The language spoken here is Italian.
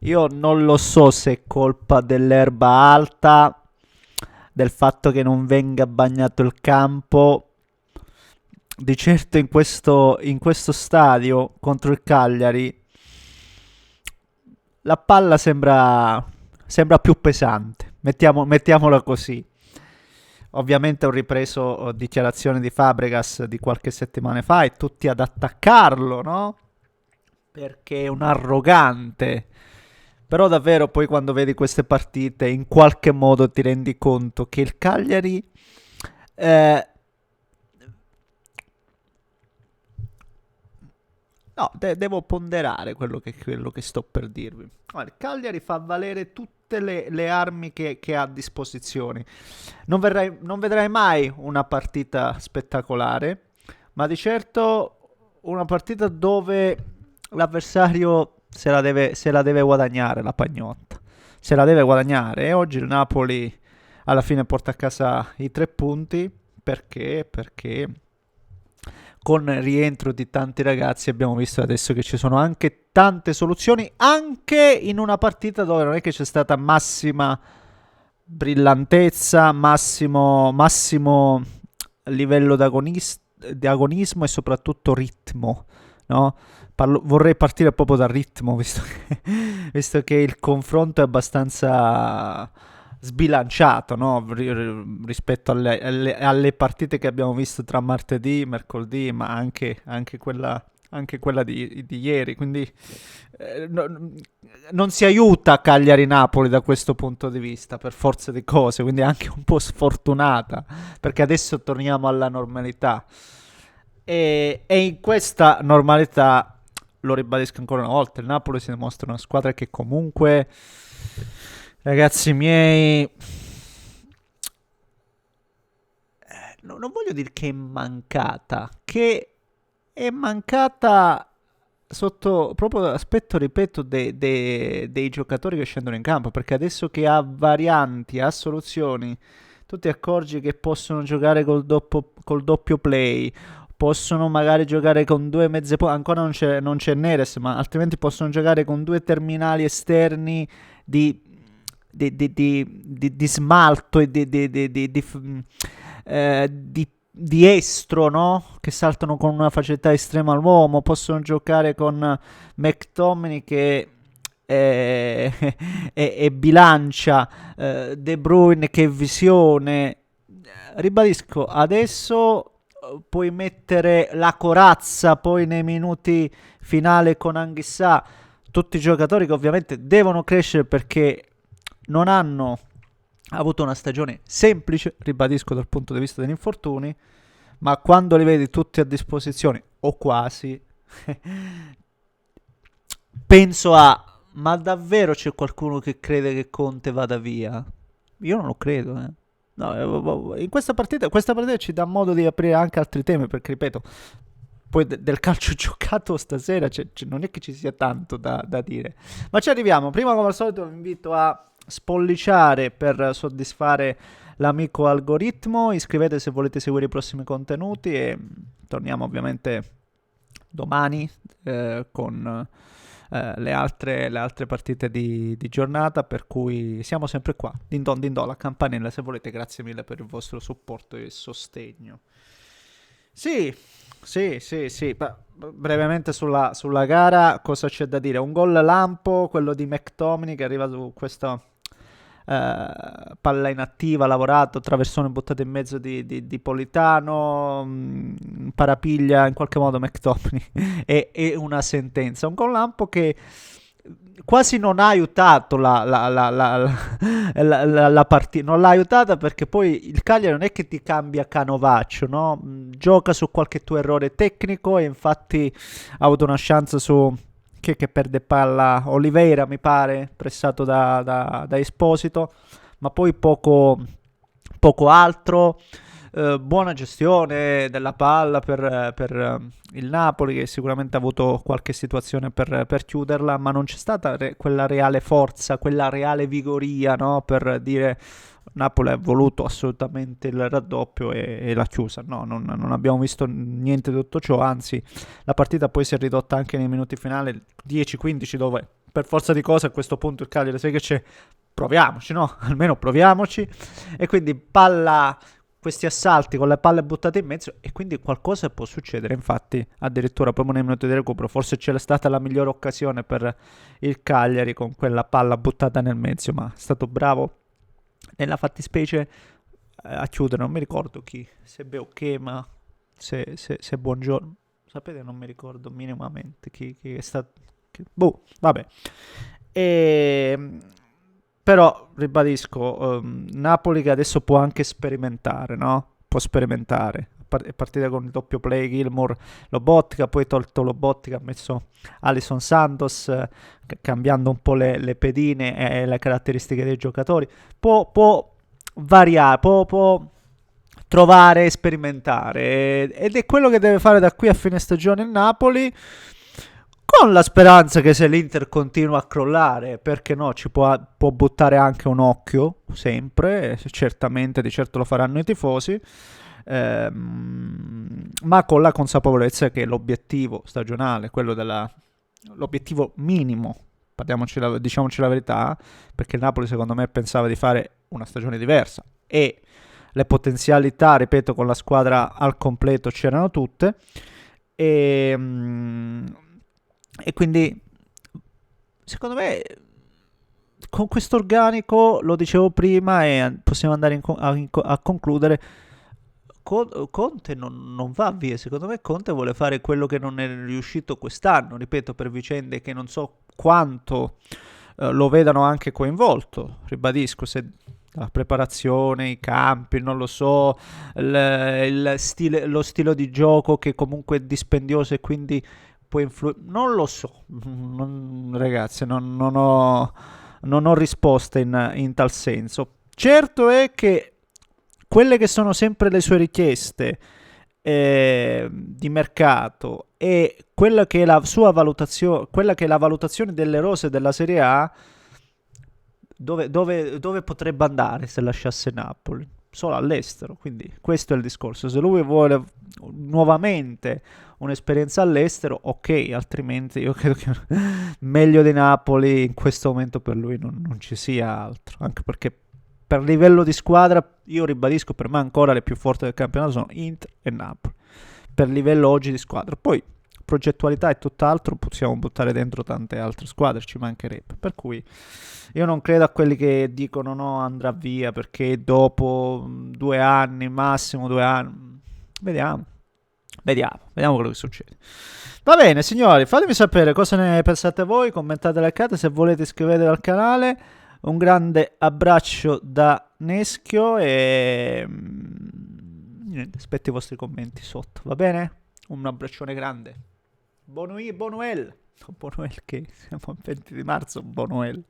Io non lo so se è colpa dell'erba alta, del fatto che non venga bagnato il campo. Di certo in questo stadio contro il Cagliari la palla sembra più pesante, mettiamola così. Ovviamente ho ripreso dichiarazioni di Fabregas di qualche settimana fa e tutti ad attaccarlo, no? Perché è un arrogante. Però davvero poi quando vedi queste partite in qualche modo ti rendi conto che il Cagliari eh, no, devo ponderare quello che sto per dirvi. Guarda, il Cagliari fa valere tutte le armi che ha a disposizione. Non vedrai mai una partita spettacolare, ma di certo una partita dove l'avversario se la deve guadagnare la pagnotta. Se la deve guadagnare. E oggi il Napoli alla fine porta a casa i 3 punti. Perché? Perché con il rientro di tanti ragazzi abbiamo visto adesso che ci sono anche tante soluzioni, anche in una partita dove non è che c'è stata massima brillantezza, massimo livello di agonismo e soprattutto ritmo, no? Vorrei partire proprio dal ritmo, visto che il confronto è abbastanza sbilanciato, no? Rispetto alle partite che abbiamo visto tra martedì, mercoledì, ma anche quella di ieri. Quindi non si aiuta Cagliari-Napoli da questo punto di vista, per forza di cose, quindi è anche un po' sfortunata, perché adesso torniamo alla normalità. E in questa normalità, lo ribadisco ancora una volta, il Napoli si dimostra una squadra che comunque, ragazzi miei, non voglio dire che è mancata sotto proprio l'aspetto, ripeto, dei giocatori che scendono in campo, perché adesso che ha varianti, ha soluzioni, tu ti accorgi che possono giocare col doppio play, possono magari giocare con due mezze punte, ancora non c'è Neres, ma altrimenti possono giocare con due terminali esterni di, di smalto e di estro, no? Che saltano con una facilità estrema all'uomo, possono giocare con McTominay che e bilancia, De Bruyne che visione. Ribadisco, adesso puoi mettere la corazza poi nei minuti finale con Anghissà, tutti i giocatori che ovviamente devono crescere perché non hanno avuto una stagione semplice, ribadisco dal punto di vista degli infortuni, ma quando li vedi tutti a disposizione, o quasi, penso ma davvero c'è qualcuno che crede che Conte vada via? Io non lo credo, eh. No, in questa partita ci dà modo di aprire anche altri temi, perché ripeto, poi del calcio giocato stasera non è che ci sia tanto da dire. Ma ci arriviamo. Prima, come al solito, vi invito a spolliciare per soddisfare l'amico algoritmo. Iscrivetevi se volete seguire i prossimi contenuti e torniamo ovviamente domani con le altre partite di giornata, per cui siamo sempre qua. Din don la campanella se volete. Grazie mille per il vostro supporto e sostegno. Sì, sì, sì, sì. Brevemente sulla gara, cosa c'è da dire? Un gol lampo, quello di McTominay che arriva su questa palla inattiva, lavorato, traversone buttato in mezzo di Politano, parapiglia in qualche modo McTominay e una sentenza. Un gol lampo che quasi non ha aiutato la partita, non l'ha aiutata perché poi il Cagliari non è che ti cambia canovaccio, no? Gioca su qualche tuo errore tecnico e infatti ha avuto una chance su che perde palla Oliveira, mi pare, pressato da Esposito, ma poi poco altro. Buona gestione della palla per il Napoli, che sicuramente ha avuto qualche situazione per chiuderla, ma non c'è stata quella reale forza, quella reale vigoria, no? Per dire Napoli ha voluto assolutamente il raddoppio e l'ha chiusa. No, non abbiamo visto niente di tutto ciò, anzi la partita poi si è ridotta anche nei minuti finali 10-15, dove per forza di cose a questo punto il Cagliari, sai che c'è, proviamoci, no? Almeno proviamoci. E quindi palla, questi assalti con le palle buttate in mezzo, e quindi qualcosa può succedere. Infatti addirittura proprio nei minuti di recupero forse c'era stata la migliore occasione per il Cagliari con quella palla buttata nel mezzo, ma è stato bravo nella fattispecie a chiudere. Non mi ricordo chi, se Beuchema, se Buongiorno, sapete, non mi ricordo minimamente chi è stato, boh, vabbè. E, però ribadisco, Napoli che adesso può anche sperimentare, no? Può sperimentare. È partita con il doppio play Gilmour Lobotka, poi tolto Lobotka, ha messo Alison Santos, cambiando un po' le pedine e le caratteristiche dei giocatori. Può variare, può trovare e sperimentare, ed è quello che deve fare da qui a fine stagione il Napoli, con la speranza che se l'Inter continua a crollare, perché no, può buttare anche un occhio, sempre, certamente, di certo lo faranno i tifosi, ma con la consapevolezza che l'obiettivo stagionale, l'obiettivo minimo, diciamoci la verità, perché il Napoli secondo me pensava di fare una stagione diversa, e le potenzialità, ripeto, con la squadra al completo c'erano tutte, e quindi secondo me con questo organico, lo dicevo prima e possiamo andare a concludere, Conte non va via. Secondo me Conte vuole fare quello che non è riuscito quest'anno, ripeto, per vicende che non so quanto lo vedano anche coinvolto, ribadisco, se la preparazione, i campi, non lo so, lo stile di gioco che comunque è dispendioso e quindi può influire, non lo so, ragazzi, non ho risposte in tal senso. Certo è che quelle che sono sempre le sue richieste di mercato, e quella che è la sua valutazione, quella che è la valutazione delle rose della Serie A, dove potrebbe andare se lasciasse Napoli? Solo all'estero. Quindi questo è il discorso. Se lui vuole nuovamente un'esperienza all'estero, ok, altrimenti io credo che meglio di Napoli in questo momento per lui non ci sia altro, anche perché per livello di squadra, io ribadisco, per me ancora le più forti del campionato sono Inter e Napoli, per livello oggi di squadra. Poi progettualità e tutt'altro, possiamo buttare dentro tante altre squadre, ci mancherebbe. Per cui io non credo a quelli che dicono no, andrà via perché dopo 2 anni, massimo 2 anni. Vediamo quello che succede. Va bene, signori, fatemi sapere cosa ne pensate voi, commentate, like, se volete iscrivetevi al canale. Un grande abbraccio da Neschio e niente, aspetto i vostri commenti sotto, va bene? Un abbraccione grande. Bonuel. Bonuel che siamo al 20 di marzo, Bonuel.